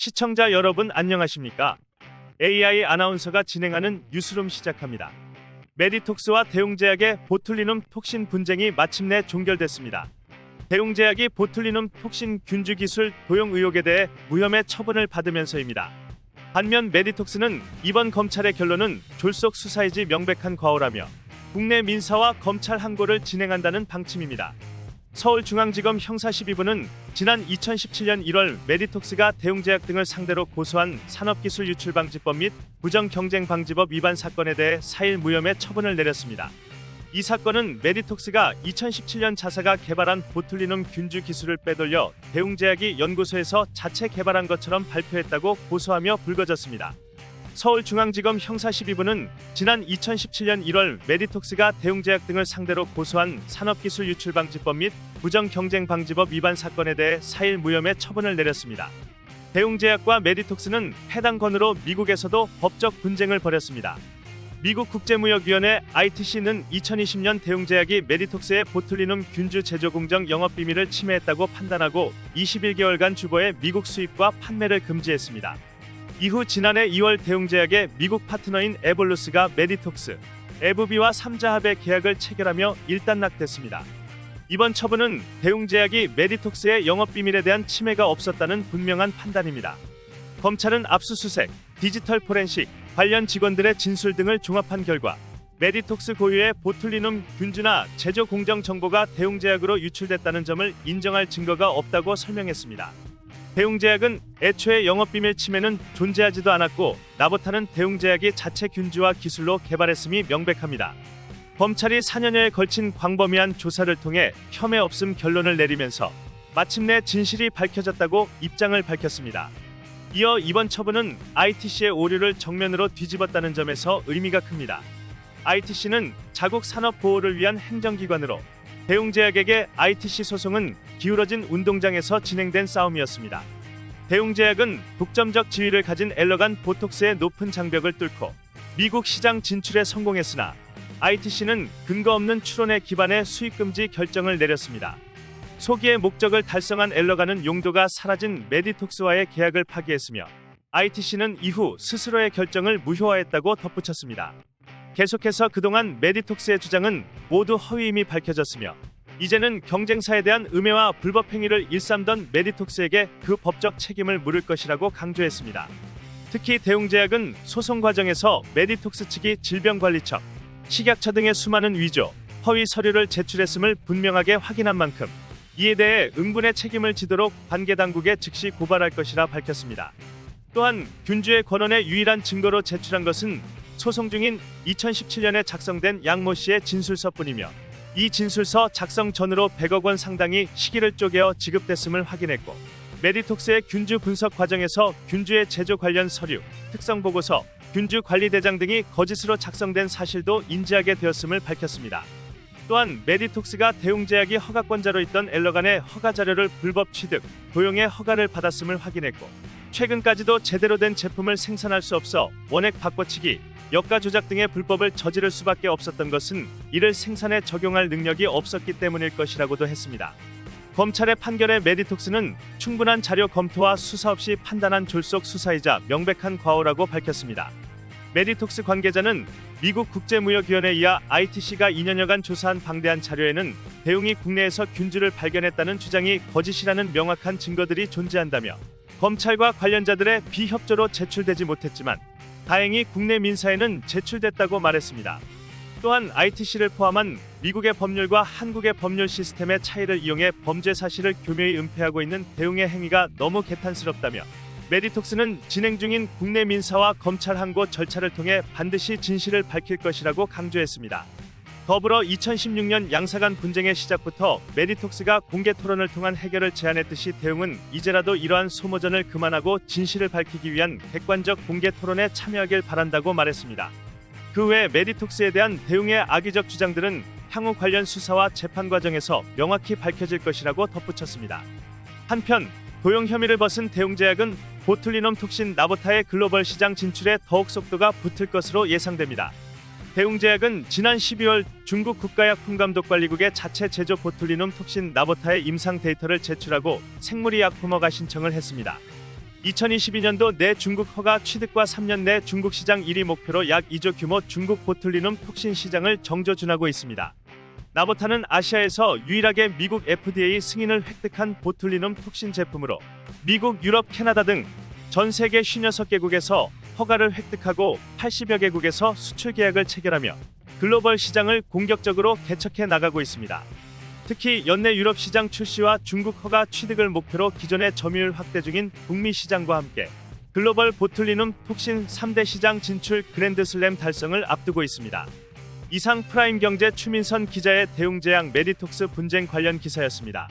시청자 여러분 안녕하십니까? AI 아나운서가 진행하는 뉴스룸 시작합니다. 메디톡스와 대웅제약의 보툴리눔 톡신 분쟁이 마침내 종결됐습니다. 대웅제약이 보툴리눔 톡신 균주 기술 도용 의혹에 대해 무혐의 처분을 받으면서입니다. 반면 메디톡스는 이번 검찰의 결론은 졸속 수사이지 명백한 과오라며 국내 민사와 검찰 항고를 진행한다는 방침입니다. 서울중앙지검 형사 12부는 지난 2017년 1월 메디톡스가 대웅제약 등을 상대로 고소한 산업기술유출방지법 및 부정경쟁방지법 위반 사건에 대해 4일 무혐의 처분을 내렸습니다. 이 사건은 메디톡스가 2017년 자사가 개발한 보툴리눔 균주 기술을 빼돌려 대웅제약이 연구소에서 자체 개발한 것처럼 발표했다고 고소하며 불거졌습니다. 서울중앙지검 형사 12부는 지난 2017년 1월 메디톡스가 대웅제약 등을 상대로 고소한 산업기술유출방지법 및 부정경쟁방지법 위반 사건에 대해 4일 무혐의 처분을 내렸습니다. 대웅제약과 메디톡스는 해당 건으로 미국에서도 법적 분쟁을 벌였습니다. 미국 국제무역위원회 ITC는 2020년 대웅제약이 메디톡스의 보툴리눔 균주 제조 공정 영업비밀을 침해했다고 판단하고 21개월간 주보의 미국 수입과 판매를 금지했습니다. 이후 지난해 2월 대웅제약의 미국 파트너인 에볼루스가 메디톡스, 에브비와 3자합의 계약을 체결하며 일단락됐습니다. 이번 처분은 대웅제약이 메디톡스의 영업비밀에 대한 침해가 없었다는 분명한 판단입니다. 검찰은 압수수색, 디지털 포렌식, 관련 직원들의 진술 등을 종합한 결과 메디톡스 고유의 보툴리눔 균주나 제조 공정 정보가 대웅제약으로 유출됐다는 점을 인정할 증거가 없다고 설명했습니다. 대웅제약은 애초에 영업비밀 침해는 존재하지도 않았고 나보타는 대웅제약이 자체 균주와 기술로 개발했음이 명백합니다. 검찰이 4년여에 걸친 광범위한 조사를 통해 혐의 없음 결론을 내리면서 마침내 진실이 밝혀졌다고 입장을 밝혔습니다. 이어 이번 처분은 ITC의 오류를 정면으로 뒤집었다는 점에서 의미가 큽니다. ITC는 자국 산업 보호를 위한 행정기관으로 대웅제약에게 ITC 소송은 기울어진 운동장에서 진행된 싸움이었습니다. 대웅제약은 독점적 지위를 가진 엘러간 보톡스의 높은 장벽을 뚫고 미국 시장 진출에 성공했으나 ITC는 근거 없는 추론에 기반해 수입금지 결정을 내렸습니다. 소기의 목적을 달성한 엘러간은 용도가 사라진 메디톡스와의 계약을 파기했으며 ITC는 이후 스스로의 결정을 무효화했다고 덧붙였습니다. 계속해서 그동안 메디톡스의 주장은 모두 허위임이 밝혀졌으며 이제는 경쟁사에 대한 음해와 불법 행위를 일삼던 메디톡스에게 그 법적 책임을 물을 것이라고 강조했습니다. 특히 대웅제약은 소송 과정에서 메디톡스 측이 질병관리청, 식약처 등의 수많은 위조, 허위 서류를 제출했음을 분명하게 확인한 만큼 이에 대해 응분의 책임을 지도록 관계 당국에 즉시 고발할 것이라 밝혔습니다. 또한 균주의 권한의 유일한 증거로 제출한 것은 소송 중인 2017년에 작성된 양모 씨의 진술서뿐이며 이 진술서 작성 전으로 100억 원 상당이 시기를 쪼개어 지급됐음을 확인했고 메디톡스의 균주 분석 과정에서 균주의 제조 관련 서류, 특성 보고서, 균주 관리대장 등이 거짓으로 작성된 사실도 인지하게 되었음을 밝혔습니다. 또한 메디톡스가 대웅제약이 허가권자로 있던 엘러간의 허가 자료를 불법 취득, 도용의 허가를 받았음을 확인했고 최근까지도 제대로 된 제품을 생산할 수 없어 원액 바꿔치기, 여가 조작 등의 불법을 저지를 수밖에 없었던 것은 이를 생산에 적용할 능력이 없었기 때문일 것이라고도 했습니다. 검찰의 판결에 메디톡스는 충분한 자료 검토와 수사 없이 판단한 졸속 수사이자 명백한 과오라고 밝혔습니다. 메디톡스 관계자는 미국 국제무역위원회 이하 ITC가 2년여간 조사한 방대한 자료에는 대웅이 국내에서 균주를 발견했다는 주장이 거짓이라는 명확한 증거들이 존재한다며 검찰과 관련자들의 비협조로 제출되지 못했지만 다행히 국내 민사에는 제출됐다고 말했습니다. 또한 ITC를 포함한 미국의 법률과 한국의 법률 시스템의 차이를 이용해 범죄 사실을 교묘히 은폐하고 있는 대웅의 행위가 너무 개탄스럽다며 메디톡스는 진행 중인 국내 민사와 검찰 항고 절차를 통해 반드시 진실을 밝힐 것이라고 강조했습니다. 더불어 2016년 양사간 분쟁의 시작부터 메디톡스가 공개 토론을 통한 해결을 제안했듯이 대웅은 이제라도 이러한 소모전을 그만하고 진실을 밝히기 위한 객관적 공개 토론에 참여하길 바란다고 말했습니다. 그 외 메디톡스에 대한 대웅의 악의적 주장들은 향후 관련 수사와 재판 과정에서 명확히 밝혀질 것이라고 덧붙였습니다. 한편 도용 혐의를 벗은 대웅제약은 보툴리눔 톡신 나보타의 글로벌 시장 진출에 더욱 속도가 붙을 것으로 예상됩니다. 대웅제약은 지난 12월 중국 국가약품감독관리국에 자체 제조 보툴리눔 톡신 나보타의 임상 데이터를 제출하고 생물의약품허가 신청을 했습니다. 2022년도 내 중국 허가 취득과 3년 내 중국 시장 1위 목표로 약 2조 규모 중국 보툴리눔 톡신 시장을 정조준하고 있습니다. 나보타는 아시아에서 유일하게 미국 FDA 승인을 획득한 보툴리눔 톡신 제품으로 미국, 유럽, 캐나다 등 전 세계 56개국에서 허가를 획득하고 80여 개국에서 수출 계약을 체결하며 글로벌 시장을 공격적으로 개척해 나가고 있습니다. 특히 연내 유럽 시장 출시와 중국 허가 취득을 목표로 기존의 점유율 확대 중인 북미 시장과 함께 글로벌 보툴리눔 톡신 3대 시장 진출 그랜드슬램 달성을 앞두고 있습니다. 이상 프라임경제 추민선 기자의 대웅제약 메디톡스 분쟁 관련 기사였습니다.